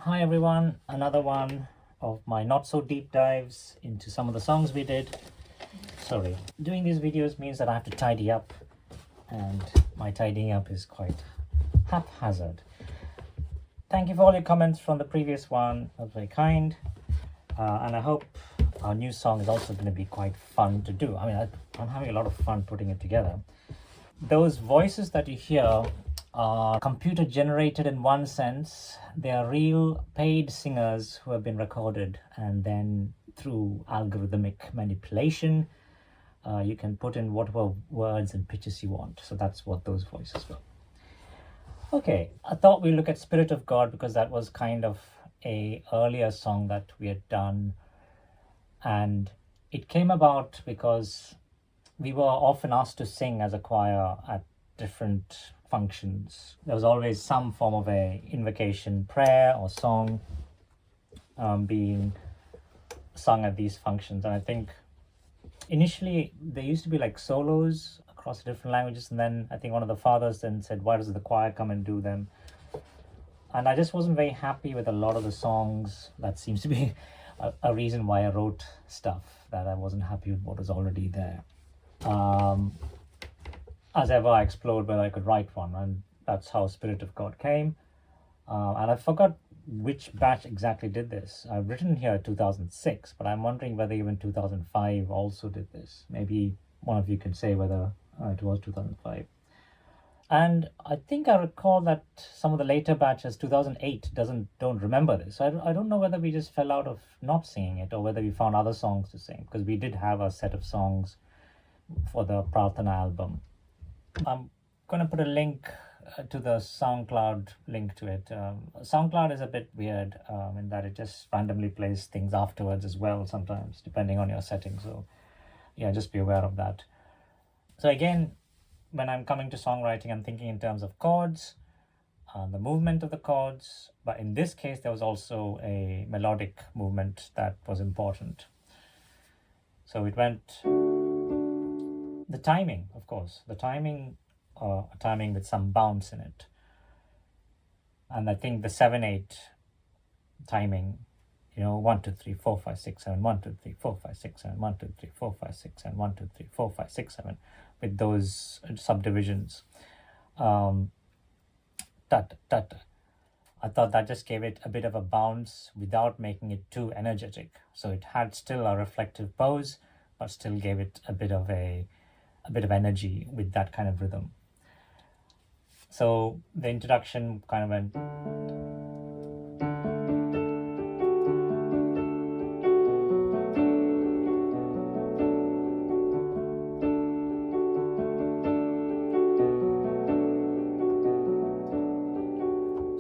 Hi everyone, another one of my not so deep dives into some of the songs we did. Sorry, doing these videos means that I have to tidy up, and my tidying up is quite haphazard. Thank you for all your comments from the previous one, that was very kind. And I hope our new song is also going to be quite fun to do. I'm having a lot of fun putting it together. Those voices that you hear are computer generated in one sense. They are real paid singers who have been recorded, and then through algorithmic manipulation, you can put in whatever words and pitches you want. So that's what those voices were. Okay, I thought we'd look at Spirit of God because that was kind of a earlier song that we had done, and it came about because we were often asked to sing as a choir at different functions. There was always some form of a invocation prayer or song being sung at these functions. And I think initially there used to be like solos across different languages, and then I think one of the fathers then said, why does the choir come and do them? And I just wasn't very happy with a lot of the songs. That seems to be a reason why I wrote stuff, that I wasn't happy with what was already there. As ever, I explored whether I could write one, and that's how Spirit of God came. And I forgot which batch exactly did this. I've written here 2006, but I'm wondering whether even 2005 also did this. Maybe one of you can say whether it was 2005. And I think I recall that some of the later batches, 2008, don't remember this. So I don't know whether we just fell out of not singing it or whether we found other songs to sing, because we did have a set of songs for the Prarthana album. I'm going to put a link to the SoundCloud link to it. SoundCloud is a bit weird in that it just randomly plays things afterwards as well sometimes, depending on your settings. So yeah, just be aware of that. So again, when I'm coming to songwriting, I'm thinking in terms of chords, the movement of the chords, but in this case, there was also a melodic movement that was important. So it went, the timing, of course, the timing with some bounce in it. And I think the 7/8 timing, 1 2 3 4 5 6 7, 1 2 3 4 5 6 7, 1 2 3 4 5 6 7, 1 2 3 4 5 6 7, with those subdivisions. I thought that just gave it a bit of a bounce without making it too energetic. So it had still a reflective pose, but still gave it a bit of energy with that kind of rhythm. So the introduction kind of went.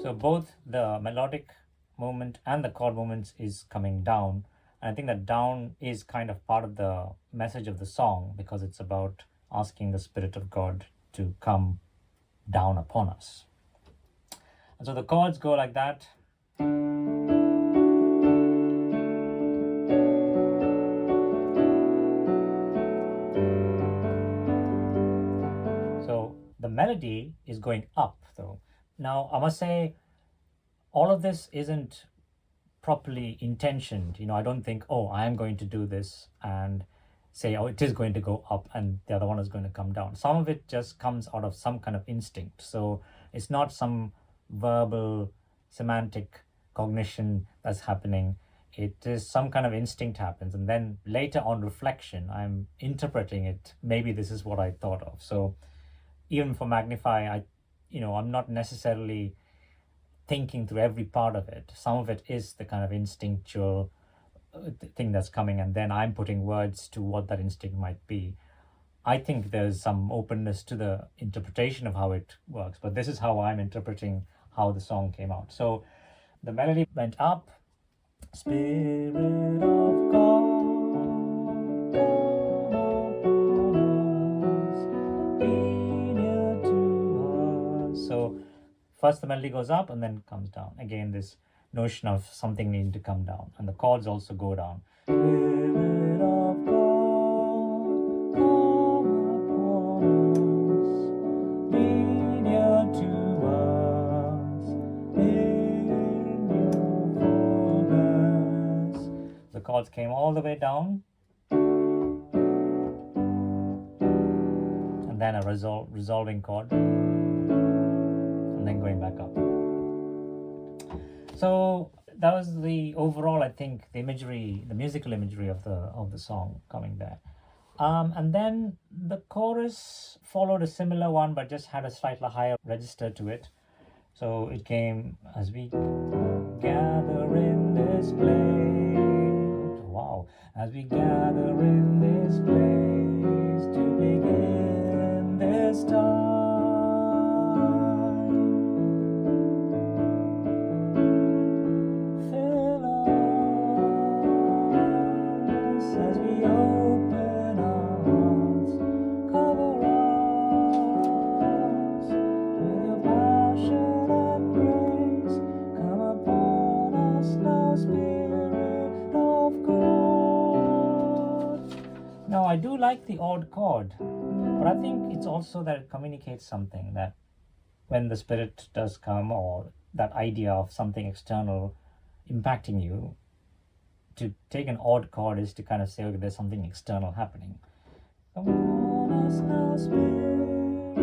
So both the melodic movement and the chord movements is coming down. And I think that down is kind of part of the message of the song, because it's about asking the Spirit of God to come down upon us. And so the chords go like that. So the melody is going up though. Now I must say, all of this isn't properly intentioned. I don't think, oh, I am going to do this and say, oh, it is going to go up and the other one is going to come down. Some of it just comes out of some kind of instinct. So it's not some verbal semantic cognition that's happening. It is some kind of instinct happens, and then later on reflection, I'm interpreting it. Maybe this is what I thought of. So even for Magnify, I'm not necessarily thinking through every part of it. Some of it is the kind of instinctual thing that's coming, and then I'm putting words to what that instinct might be. I think there's some openness to the interpretation of how it works, but this is how I'm interpreting how the song came out. So the melody went up, Spirit of God, be near to us. So first the melody goes up and then comes down. Again, this notion of something needing to come down, and the chords also go down. Spirit of God, come upon us, be near to us in your chords came all the way down, and then a resolving chord, and then going back up. So that was the overall, I think, the imagery, the musical imagery of the song coming there. And then the chorus followed a similar one, but just had a slightly higher register to it. So it came, as we gather in this place. Wow. As we gather in this place to begin this time. Fill us as we open our hearts. Cover us with your passion and grace. Come upon us now, Spirit of God. Now, I do like the odd chord, but I think it's also that it communicates something, that when the Spirit does come, or that idea of something external impacting you, to take an odd chord is to kind of say, okay, there's something external happening. Come upon us now, Spirit.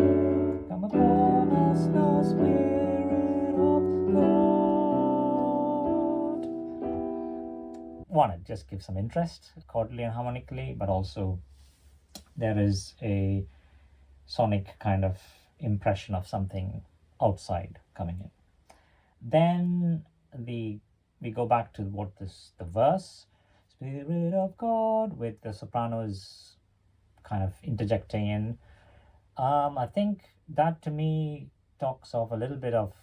Come upon us now, Spirit of God. One, it just gives some interest, chordally and harmonically, but also there is a sonic kind of impression of something outside coming in. Then we go back to the verse, Spirit of God, with the sopranos kind of interjecting in. I think that to me talks of a little bit of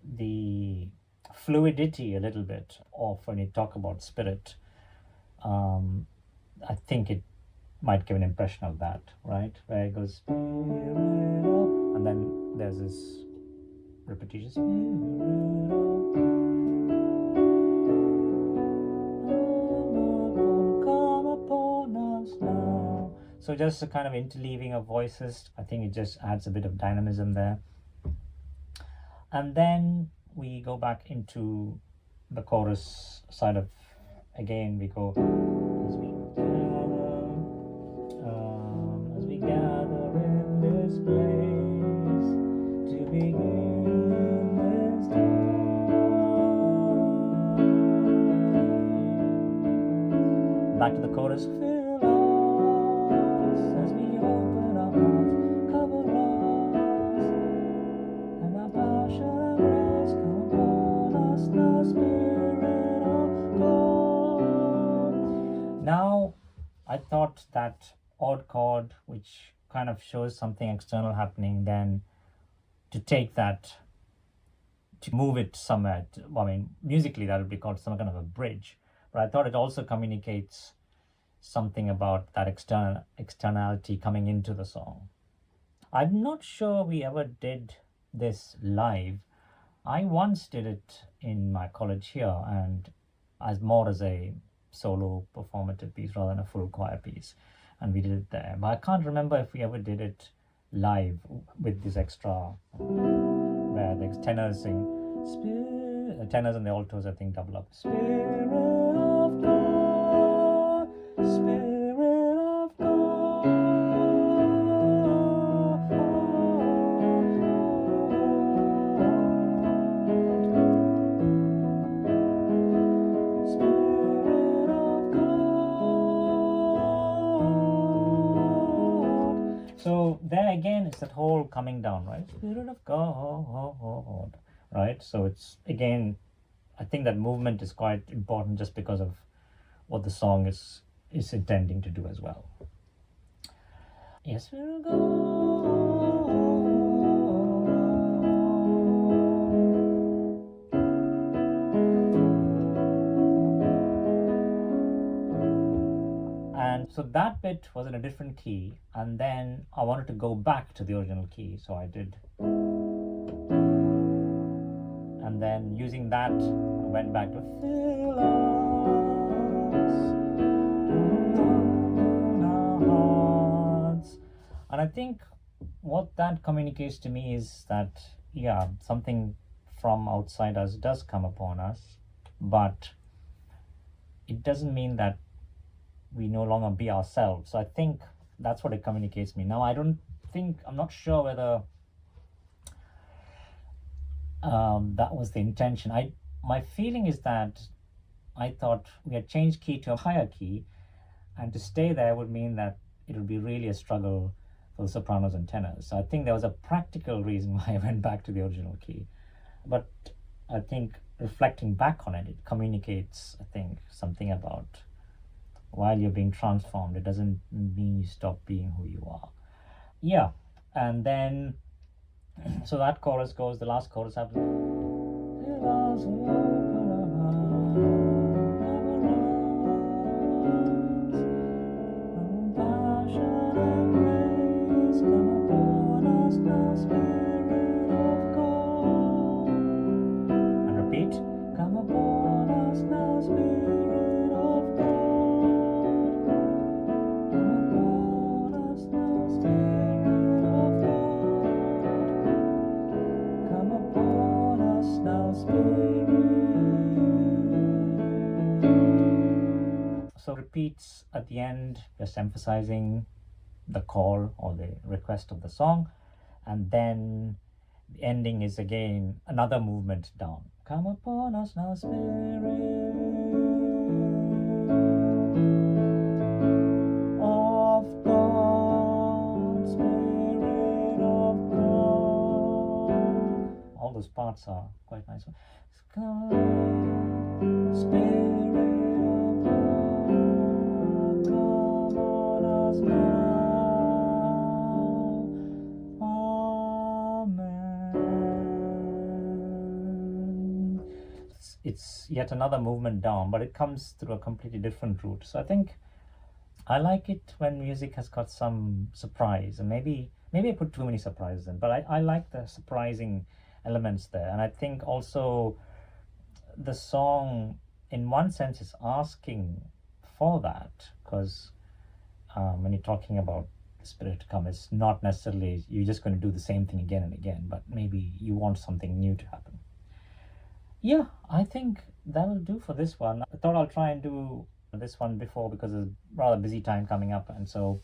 the fluidity, a little bit of when you talk about spirit. I think it might give an impression of that, right? Where it goes, Spirit of, and then there's this repetition, Spirit of, come upon us now. So just a kind of interleaving of voices. I think it just adds a bit of dynamism there. And then we go back into the chorus side of, again, we go, as we gather in this place to begin this time. Back to the chorus. Fill us as we open our hearts, cover us, and our passion rays come upon us now, Spirit of God. Now, I thought that odd chord, which kind of shows something external happening, then to take that, to move it somewhere, musically that would be called some kind of a bridge. But I thought it also communicates something about that externality coming into the song. I'm not sure we ever did this live. I once did it in my college here, and as a solo performative piece rather than a full choir piece, and we did it there. But I can't remember if we ever did it live with this extra, where the tenors sing, tenors and the altos, I think, double up. Spirit of God, Spirit of God. Spirit of God. So there again, it's that whole coming down, right? Spirit of God, right? So it's, again, I think that movement is quite important just because of what the song is intending to do as well. Yes, we'll go. And so that bit was in a different key, and then I wanted to go back to the original key, so I did. And then using that, I went back to fill us in our hearts. And I think what that communicates to me is that, yeah, something from outside us does come upon us, but it doesn't mean that we no longer be ourselves. So I think that's what it communicates me. Now, I'm not sure whether that was the intention. My feeling is that I thought we had changed key to a higher key, and to stay there would mean that it would be really a struggle for the sopranos and tenors. So I think there was a practical reason why I went back to the original key. But I think reflecting back on it, it communicates, I think, something about while you're being transformed, it doesn't mean you stop being who you are. Yeah, and then so that chorus goes, the last chorus happens. And repeat. Come upon us now, Spirit of God. Come upon us now, Spirit of God. Come upon us now, Spirit. So repeats at the end, just emphasizing the call or the request of the song, and then the ending is again another movement down. Come upon us now, Spirit of God, Spirit of God. All those parts are quite nice. Come, Spirit of God, come on us now. Amen. It's yet another movement down, but it comes through a completely different route. So I think I like it when music has got some surprise, and maybe I put too many surprises in, but I like the surprising elements there. And I think also the song, in one sense, is asking for that, because when you're talking about the Spirit to come, it's not necessarily you're just going to do the same thing again and again, but maybe you want something new to happen. Yeah, I think that'll do for this one. I thought I'll try and do this one before, because it's a rather busy time coming up, and so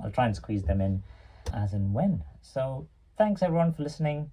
I'll try and squeeze them in as and when. So thanks everyone for listening.